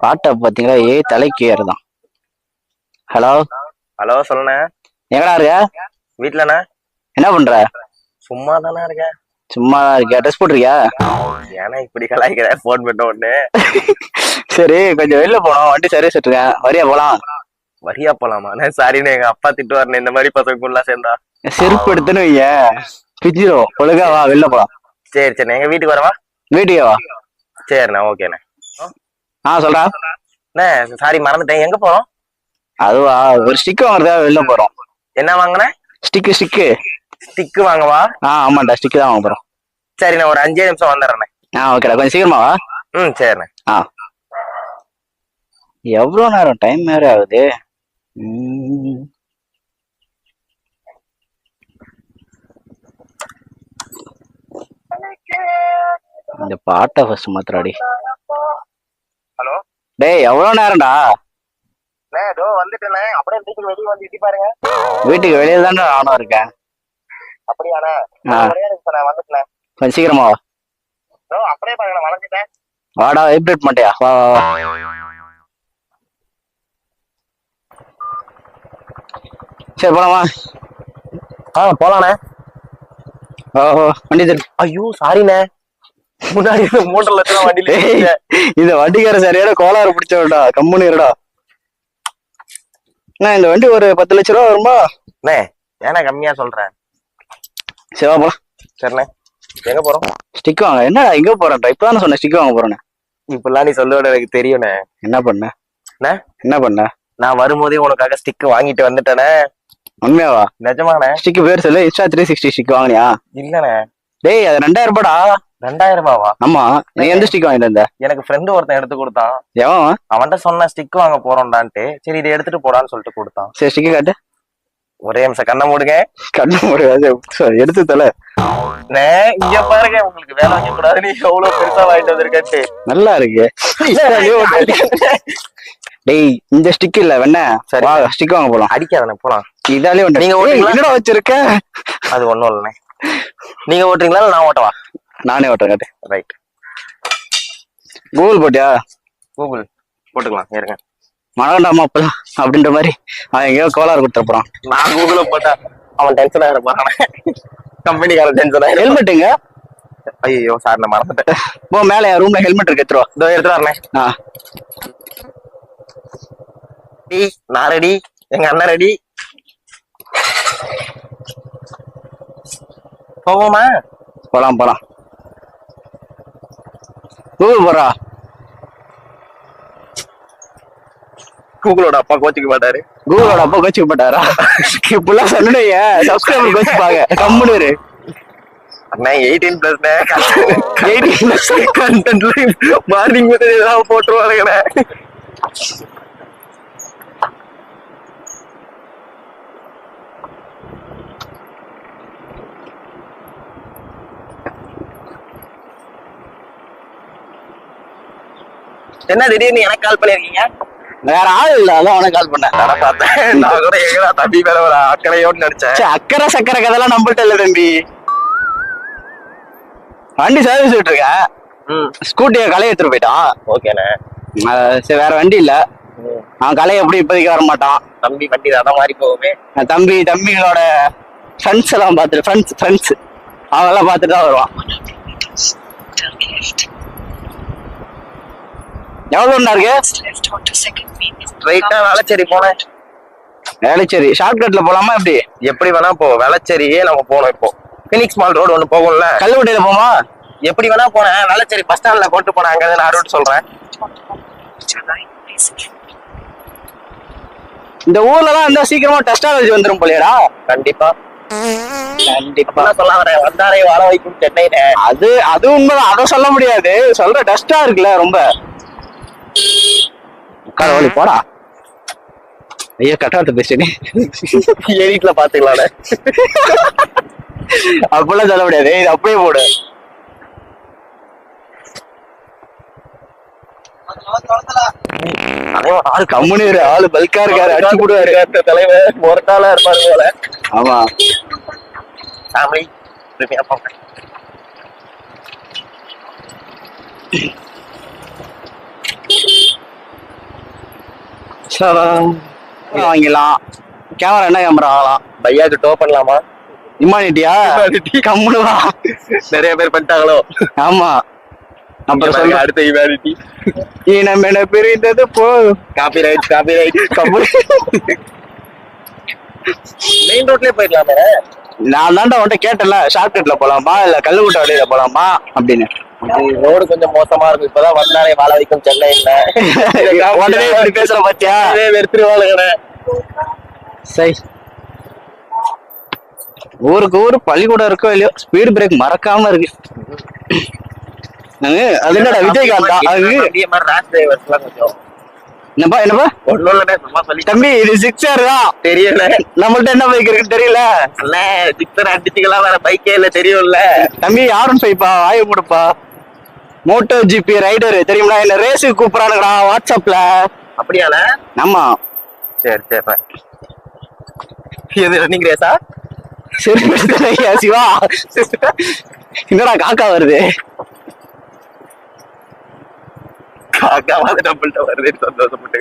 பாட்டை பாத்தீங்களா? தலைக்கு ஏறுதான். Hello hello, சொல்லுண்ணே. எங்கடா இருக்க? வீட்டுலண்ணே. என்ன பண்ற? சும்மா தானே இருக்கேன். சும்மா இருக்கியா? ட்ரெஸ் போட்டிருக்கியா? ஏன்னா இப்படி கலாய்க்கிற போன் பண்ண உடனே? சரி, கொஞ்சம் வெளில போனோம், வண்டி சர்வீஸ் விட்டுருக்கேன், வரியா போலாம்? வரியா போலாமா? சாரிண்ணே, எங்க அப்பா திட்டுவாருன்னு இந்த மாதிரி பசங்க சேர்ந்தா. செருப்பு எடுத்துன்னு வைய பிச்சிரும். ஒழுங்கா வா, வெளில போலாம். சரி சரிண்ணே, எங்க வீட்டுக்கு வரவா? வீட்டுக்கே வா. சரிண்ணே, ஓகேண்ணே. சொல்றா. சாரி மறந்துட்டேன், எங்க போறோம்? அதுவா, ஒரு ஸ்டிக் வாங்குறதா வெளில போறோம். என்ன வாங்கினேன்? ஸ்டிக்கு வாங்கவா? ஆமாண்டா, ஸ்டிக்கு தான் வாங்க போறோம். சரிண்ணே, ஒரு 5 நிமிஷம் வந்துடுறேண்ணே. ஓகேடா, கொஞ்சம் சீக்கிரமா வா. சரிண்ணே. எவ்வளவு நேரம்? டைம் வேற ஆகுது. இந்த பாட்டை ஃபர்ஸ்ட் மாத்திராடி. ஹலோ. டேய், எவ்வளவு நேரம்டா? வந்துட்டேண்ணே, அப்படியே வீட்டுக்கு வெளியே வந்து இட்டி பாருங்க. வீட்டுக்கு வெளியே தானே நானும் இருக்கேன். அப்படியாண்ணே? வந்துட்டேன். கொஞ்சம் சீக்கிரமா வா. அப்படியே பாருங்க, வளர்ந்துட்டேன். வாடா, வைப்ரேட் மாட்டியா? வா வா வா. சரி, போலாமா? போலாண்ணே. ஓஹோ, வண்டி தரு. ஐயோ சாரிண்ணே, முன்னாடி 3 லட்சம் வண்டியில. இந்த வண்டிக்கார சரியான கோளாறு பிடிச்சவடா, கம்முன்னு இருடா. இந்த வண்டி ஒரு 10 லட்சம் ரூபா வருமா? ஏன்னா கம்மியா சொல்றேன். சரி, வா போலாம். சரிண்ணே, எங்க போறோம்? ஸ்டிக் வாங்க. என்னடா எங்க போறேன்டா? இப்பதானே சொன்னேன் ஸ்டிக் வாங்க போறேன்னு. இப்பெல்லாம் நீ சொல்லுவ எனக்கு தெரியும்ண்ணே. என்ன பண்ண? நான் வரும்போதே உனக்காக ஸ்டிக் வாங்கிட்டு வந்துட்டேனே. உண்மையாவா? நிஜமாண்ணே. ஸ்டிக் பேர் சொல்லு. இன்ஸ்டா 360 ஸ்டிக் வாங்கினியா? இல்லண்ணே. டேய், அது 2000 ரூபாடா. 2000 ரூபாவா? ஆமா. நீ எந்த ஸ்டிக் வாங்கிட்டு வந்த? எனக்கு ஃப்ரெண்டு ஒருத்தன் எடுத்து கொடுத்தான். எவன்? அவன்கிட்ட சொன்ன ஸ்டிக் வாங்க போறோம்டான்ட்டு. சரி, இதை எடுத்துட்டு போடான்னு சொல்லிட்டு கொடுத்தான். சரி, ஸ்டிக் காட்டு. ஒரே நிமிஷம், கண்ணை மூடுங்க. கண்ணை மூடுங்க, எடுத்து தல. இங்க பாருங்க, உங்களுக்கு வேலை வைக்க கூடாது. நீ எவ்வளவு பெருசா வாங்கிட்டு வந்திருக்கட்டு. நல்லா இருக்கு. டேய், இந்த ஸ்டிக் இல்ல வேணா. சரி, ஸ்டிக் வாங்க போலாம். அடிக்காதண்ணே, போலாம். இதாலே வந்து நீங்க என்னடா வச்சிருக்க? அது ஒண்ணும் இல்லண்ணே. நீங்க ஓட்டுறீங்களா இல்ல நான் ஓட்டவா? நானே ஓட்டுறேன். காட்டு. ரைட். கூகுள் போட்டியா? கூகுள் போட்டுக்கலாம், ஏறுங்க. மனகண்டாமா அப்பதான் அப்படின்ற மாதிரி அவன் எங்கேயோ கோளாறு கொடுத்துட போறான். நான் கூகுள போட்டா அவன் டென்ஷன் ஆகிட போறான். கம்பெனிக்காரன் டென்ஷன் ஆகிடும். ஹெல்மெட்டுங்க? ஐயோ சார், நான் மறந்துட்டேன். போ, மேல என் ரூம்ல ஹெல்மெட் இருக்கு, எடுத்துருவா. இதோ எடுத்து வரேன். நான் ரெடி, எங்க அண்ணன் ரெடி. போவோமா? போலாம். கூகுள் போறா. கூகுளோட அப்பா கோச்சிக்க மாட்டாரு. கூகுளோட அப்பா கோச்சிக்க மாட்டாரா? இப்பெல்லாம் சொல்லுடைய சப்ஸ்கிரைபர் கோச்சிப்பாங்க. கம்முனு அண்ணா 18+. 18+ கண்டென்ட்ல மார்னிங் மெத்தட் ஏதாவது போட்டுருவானுங்கண்ணே. என்ன திடீர்னு எனக்கு கால் பண்ணிருக்கீங்க? வேற ஆள் இல்ல, அதான் அவனை கால் பண்ணேன். நான் கூட எங்கடா தம்பி மேல ஒரு அக்கறையோன்னு நினைச்சேன். அக்கறை சக்கரை கதெல்லாம் நம்பிட்டு இல்ல தம்பி. வண்டி சர்வீஸ் விட்டுருக்கேன். ஸ்கூட்டிய கலையை எடுத்துட்டு போயிட்டான். ஓகேண்ணே. சரி, வேற வண்டி இல்ல. அவன் கலையை எப்படி இப்போதைக்கு வர மாட்டான். தம்பி வண்டி ரதம் மாதிரி போகுமே. தம்பிகளோட ஃப்ரெண்ட்ஸ் எல்லாம் பார்த்துட்டு ஃப்ரெண்ட்ஸ் அவங்க எல்லாம் பார்த்துட்டு தான் வருவான். எவ்வளவு இருக்கு? ஸ்ட்ரைட்டா வேளச்சேரி போனேன். வேளச்சேரி ஷார்ட்கட்ல போலாமா? எப்படி வேணா போ. வேளச்சேரியே நம்ம போனோம். இப்போ பினிக்ஸ் மால் ரோடு ஒண்ணு போகும்ல, கல்லுவட்டியில போமா? எப்படி வேணா போனேன். வேளச்சேரி பஸ் ஸ்டாண்ட்ல போட்டு போனேன். அங்க நான் ரூட் சொல்றேன். இந்த ஊர்ல எல்லாம் இருந்தா சீக்கிரமா டெஸ்டாலஜி வந்துரும் போலியடா. கண்டிப்பா சொல்ல வரேன். வந்தாரே வாழ வைக்கும் சென்னையில. அது உண்மைதான், அதை சொல்ல முடியாது. சொல்ற டஸ்டா இருக்குல்ல ரொம்ப. உட்கார வழி போடா. ஐயோ, கட்டாத்த பேசுனே. எடிட்ல பாத்துக்கலாம்ல. அப்பெல்லாம் சொல்ல முடியாது. இது அப்படியே போடு. கம்முனு ஆளு பல்கா இருக்காரு, அடிச்சு போடுவாரு. தலைவர் மொரட்டாலா இருப்பாரு போல. ஆமா. ஃபேமிலி பொறுமையா போங்க. வாங்கிடலாம். கேமரா என்ன கேமரா ஆகலாம்? பையாக்கு டோ பண்ணலாமா? இம்மானிட்டியா கம்முனு வா. நிறைய பேர் பண்ணிட்டாங்களோ? ஆமா. அப்புறம் சொல்ல அடுத்த இவாலிட்டி நம்ம என்ன பிரிந்தது போதும். காப்பி ரைட் கம்முனு. மெயின் ரோட்லயே போயிடலாமே. நான் தாண்டா உன்கிட்ட கேட்டல, ஷார்ட்கட்ல போலாமா இல்ல கல்லுக்குட்ட வழியில போலாமா அப்படின்னு. ரோடு கொஞ்சம் மோசமா இருக்கும். இப்பதான் வந்தாலே வாழ வைக்கும் சென்னையில. உடனே இப்படி பேசுற பாத்தியா? வெறுத்துருவாளுங்கண்ணே. சரி, ஊருக்கு ஊரு பள்ளிக்கூடம் இருக்கோ இல்லையோ ஸ்பீடு பிரேக் மறக்காம இருக்கு. அது என்னடா விஜயகாந்தா? அது என்னப்பா என்னப்பா தம்பி, இது சிக்ஸர் தான். தெரியல, நம்மள்ட்ட என்ன பைக் இருக்குன்னு தெரியல. சிக்ஸர் அடிச்சுக்கலாம், வேற பைக்கே இல்ல. தெரியும்ல தம்பி, R15பா, வாய போடுப்பா. மோட்டோ ஜிபி ரைடர் தெரியுமா? இல்ல ரேஸுக்கு கூப்பிடறானுங்கடா வாட்ஸ்அப்ல. அப்படியால? ஆமா. சரி சரி. இது ரன்னிங் ரேஸா? சரி சிவா, என்னடா காக்கா வருது? காக்காவது நம்மள்ட்ட வருது, சந்தோஷப்பட்டு.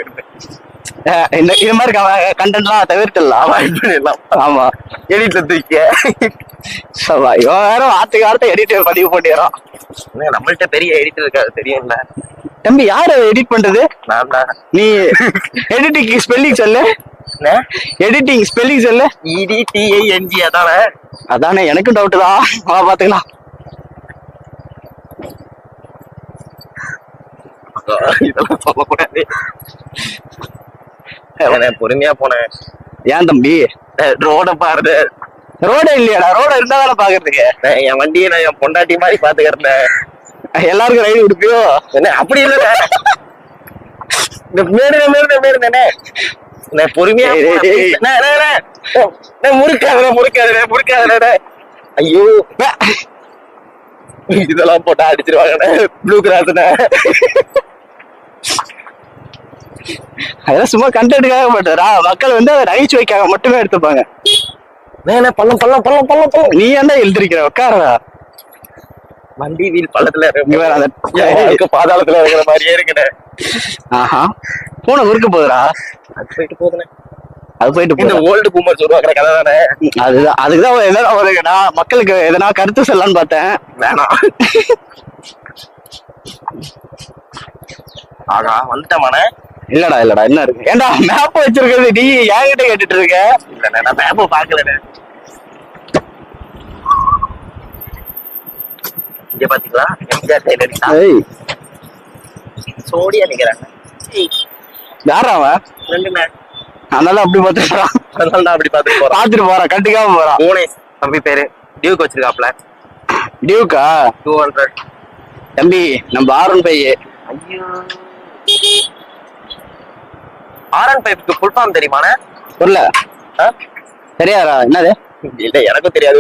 இது மாதிரி கண்டென்ட்லாம் தவிர்த்துடலாம், அவாய்ட் பண்ணிடலாம். ஆமா, எடிட்ல தூக்க. இவன் வேற வார்த்தை எடிட்டர் பதிவு பண்ணிடுறான். நம்மள்ட்ட பெரிய எடிட்டர் இருக்காது, தெரியும்ல தம்பி. யாரு எடிட் பண்றது? நான் தான். நீ எடிட்டிங் ஸ்பெல்லிங் சொல்லு. எடிட்டிங் ஸ்பெல்லிங் சொல்லு. EDTING. அதானே? அதானே, எனக்கும் டவுட் தான். பாத்துக்கலாம். இதெல்லாம் சொல்லக்கூடாது. பொறுமையா போனேன். ஏன் தம்பி? ரோட பாருது. ரோட இல்லையாடா? ரோட இருந்தா தானே பாக்குறதுக்கு. என் வண்டியை நான் என் பொண்டாட்டி மாதிரி பாத்துக்கிறேன். எல்லாருக்கும் ரைடு கொடுப்பியோ? என்ன அப்படி இல்ல, மேடுனே பொறுமையா முறுக்காத. ஐயோ, இதெல்லாம் போட்டா அடிச்சிருவாங்க. Blue cross. அதெல்லாம் சும்மா கண்டென்ட்காக மாட்டாரா? மக்கள் வந்து அதை நகைச்சுவைக்காக மட்டுமே எடுத்துப்பாங்க. பள்ளம் நீ ஏன்டா எழுதிருக்கிற? உட்காரா. வண்டி வீல் பள்ளத்துல பாதாளத்துல இருக்கிற மாதிரியே இருக்குண்ணே. ஆஹா, பூனை குறுக்க போகுதுடா. அது போயிட்டு போகுதுண்ணே. அது போயிட்டு இந்த ஓல்டு பூமர் சொல்லுவாங்க கதை தானே. அதுதான், அதுக்குதான் என்ன வருதுன்னா மக்களுக்கு எதனா கருத்து சொல்லலான்னு பார்த்தேன். வேணாம். ஆகா, வந்துட்டமானே. இல்லடா என்ன இருக்கு? ஏன்டா மேப் வச்சிருக்கிறது நீ என்கிட்ட கேட்டுட்டு இருக்க? இல்ல, நான் மேப் பாக்கல. இங்க பாத்தீங்களா, எம்ஜிஆர் ஜெயலலிதா சோடியா நிக்கிறாங்க. யாரா அவன்? ரெண்டுமே. அதனால அப்படி பாத்துக்கிறான். அதனால நான் அப்படி பாத்துட்டு போறான், கண்டிக்காம போறான். பூனேஸ் தம்பி பேரு டியூக் வச்சிருக்காப்ல. டியூக்கா? 200 தம்பி. நம்ம R15. ஐயோ, R15க்கு ஃபுல் ஃபார்ம் தெரியுமானே? புரியல. தெரியாதா? என்னது? இல்ல, எனக்கும் தெரியாது.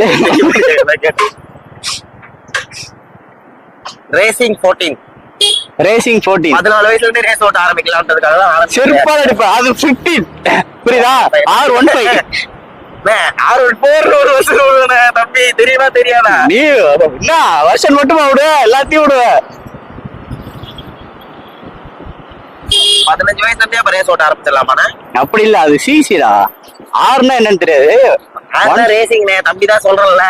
ரேசிங் 14. 14 வயசுல இருந்து ரேஸ் ஓட்ட ஆரம்பிக்கலாம்ன்றதுக்காக தான். செருப்பால அடிப்பா. அது 15. புரியுதா? R15. R14 ஒரு வருஷம் தம்பி. தெரியுமா தெரியாதா? நீ என்ன வருஷம் மட்டுமா விடுவ? எல்லாத்தையும் விடுவ. 15 வயசுல இருந்தே அப்ப ரேஸ் ஓட்ட ஆரம்பிச்சிடலாமாண்ணே? அப்படி இல்ல, அது சிசிடா. ஆர்னா என்னன்னு தெரியாது. ரேசிங் தம்பி தான் சொல்றல.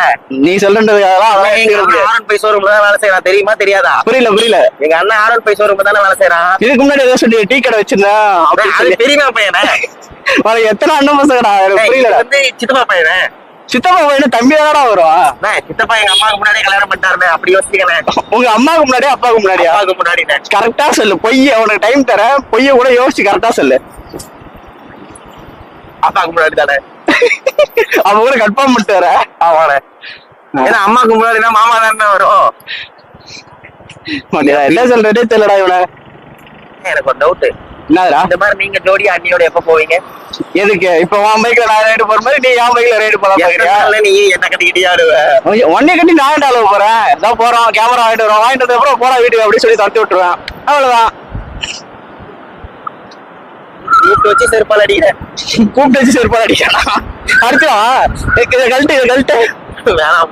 நீ சொல்றதுக்காக ஷோரூம்ல தான் வேலை செய்யறான். தெரியுமா தெரியாதா? புரியல. எங்க அண்ணன் R15 ஷோரூம்ல தானே வேலை செய்யறான். இதுக்கு முன்னாடி ஏதோ சொல்லி டீ கடை வச்சிருந்தேன். தெரியுமா பையனே? எத்தனை அண்ணன் பசங்கடா? புரியல. சித்தப்பா பையனே. சித்தப்பா பையனு தம்பி தானடா வரும். சித்தப்பா எங்க அம்மாவுக்கு முன்னாடியே கல்யாணம் பண்ணிட்டாருன்னு அப்படி யோசிக்கிறேன். உங்க அம்மாவுக்கு முன்னாடியே அப்பாவுக்கு முன்னாடியா? அப்பாவுக்கு முன்னாடி. கரெக்டா சொல்லு. பொய்ய உனக்கு டைம் தரேன். பொய்ய கூட யோசிச்சு கரெக்டா சொல்லு. அப்பாவுக்கு முன்னாடி தானே? அவ கூட கன்ஃபார்ம் பண்ணிட்டு வர. ஆமாண்ணே. ஏன்னா அம்மாவுக்கு முன்னாடினா மாமா தானே வரும். என்ன சொல்றதே தெரியலடா இவனை. எனக்கு ஒரு டவுட். என்னடா? இந்த மாதிரி நீங்க ஜோடி அண்ணியோட எப்ப போவீங்க? எதுக்கு? இப்ப உன் பைக்ல நான் ரைடு போற மாதிரி நீ என் பைக்ல ரைடு போலாம் பாக்குறியா? நீ என்ன கட்டிக்கிட்டே ஆடுவ? உன்னை கட்டி நான் என்ன அளவு போறேன்? இதான் போறோம், கேமரா வாங்கிட்டு வரோம், வாங்கிட்டு வந்த அப்புறம் போறா வீட்டுக்கு அப்படி சொல்லி தட்டி விட்டுருவேன். அவ்வளவுதான். கூப்பிட்டு வச்சு செருப்பால் அடிக்கிறேன். கூப்பிட்டு வச்சு செருப்பால் அடிக்கிறேன். அடுத்து கழட்டு வேணாம்.